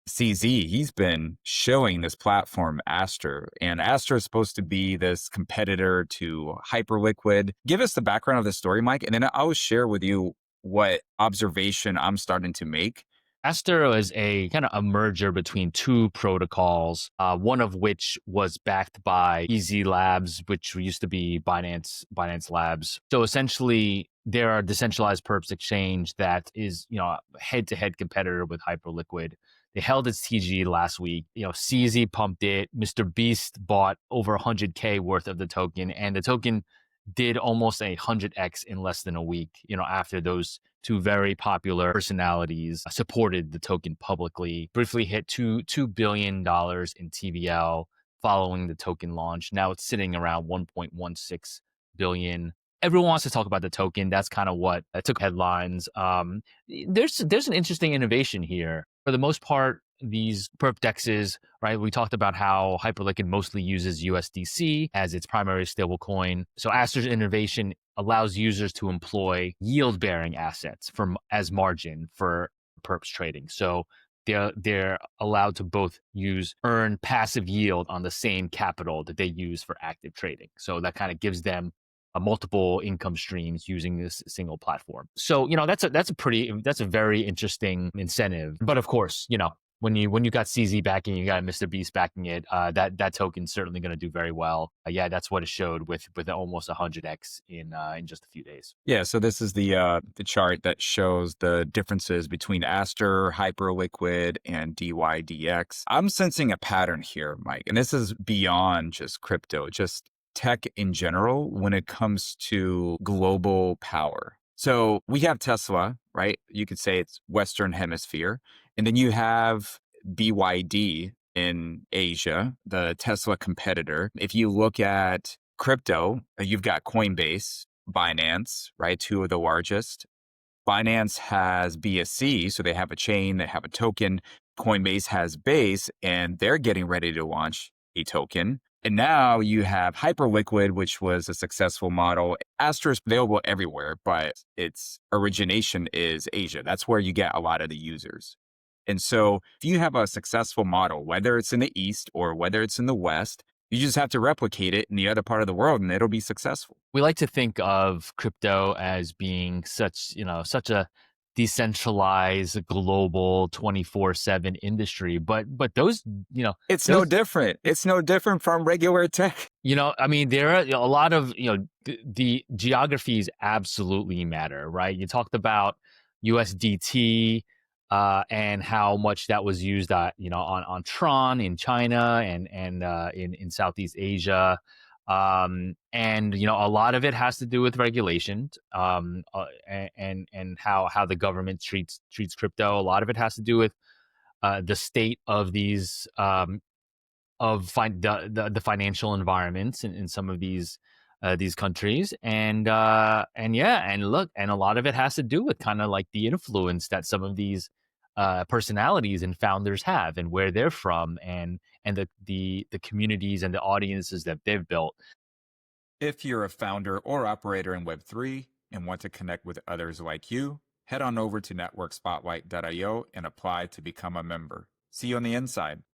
CZ, he's been showing this platform, Aster, and Aster is supposed to be this competitor to Hyperliquid. Give us the background of the story, Mike, and then I'll share with you what observation I'm starting to make. Aster is a kind of a merger between two protocols, one of which was backed by EZ Labs, which used to be Binance Labs. So essentially, they're a decentralized perps exchange that is, a head-to-head competitor with Hyperliquid. They held its TG last week. CZ pumped it. MrBeast bought over 100K worth of the token, and the token did almost 100x in less than a week, after those two very popular personalities supported the token publicly. Briefly hit $2 billion in TVL following the token launch. Now it's sitting around 1.16 billion. Everyone wants to talk about the token. That's kind of what took headlines. There's an interesting innovation here. For the most part, these perp dexes, right? We talked about how Hyperliquid mostly uses USDC as its primary stablecoin. So Aster's innovation allows users to employ yield-bearing assets as margin for perps trading. So they're allowed to both earn passive yield on the same capital that they use for active trading. So that kind of gives them multiple income streams using this single platform. So that's a very interesting incentive. But of course, when you got CZ backing, you got MrBeast backing it, that token's certainly going to do very well. Yeah, that's what it showed with almost 100x in just a few days. Yeah, so this is the chart that shows the differences between Aster, Hyperliquid, and DYDX. I'm sensing a pattern here, Mike, and this is beyond just crypto, just tech in general when it comes to global power. So we have Tesla, right? You could say it's Western Hemisphere. And then you have BYD in Asia, the Tesla competitor. If you look at crypto, you've got Coinbase, Binance, right? Two of the largest. Binance has BSC, so they have a chain, they have a token. Coinbase has Base, and they're getting ready to launch a token. And now you have Hyperliquid, which was a successful model. Aster is available everywhere, but its origination is Asia. That's where you get a lot of the users. And so if you have a successful model, whether it's in the East or whether it's in the West, you just have to replicate it in the other part of the world and it'll be successful. We like to think of crypto as being such a decentralized global 24/7 industry, but those, it's no different. It's no different from regular tech. I mean, there are a lot of, the geographies absolutely matter, right? You talked about USDT, and how much that was used, on Tron in China and in Southeast Asia. And a lot of it has to do with regulation, and how the government treats crypto. A lot of it has to do with the state of these the financial environments in some of these countries, and look, and a lot of it has to do with kind of like the influence that some of these personalities and founders have, and where they're from, and the communities and the audiences that they've built. If you're a founder or operator in Web3 and want to connect with others like you, head on over to networkspotlight.io and apply to become a member. See you on the inside.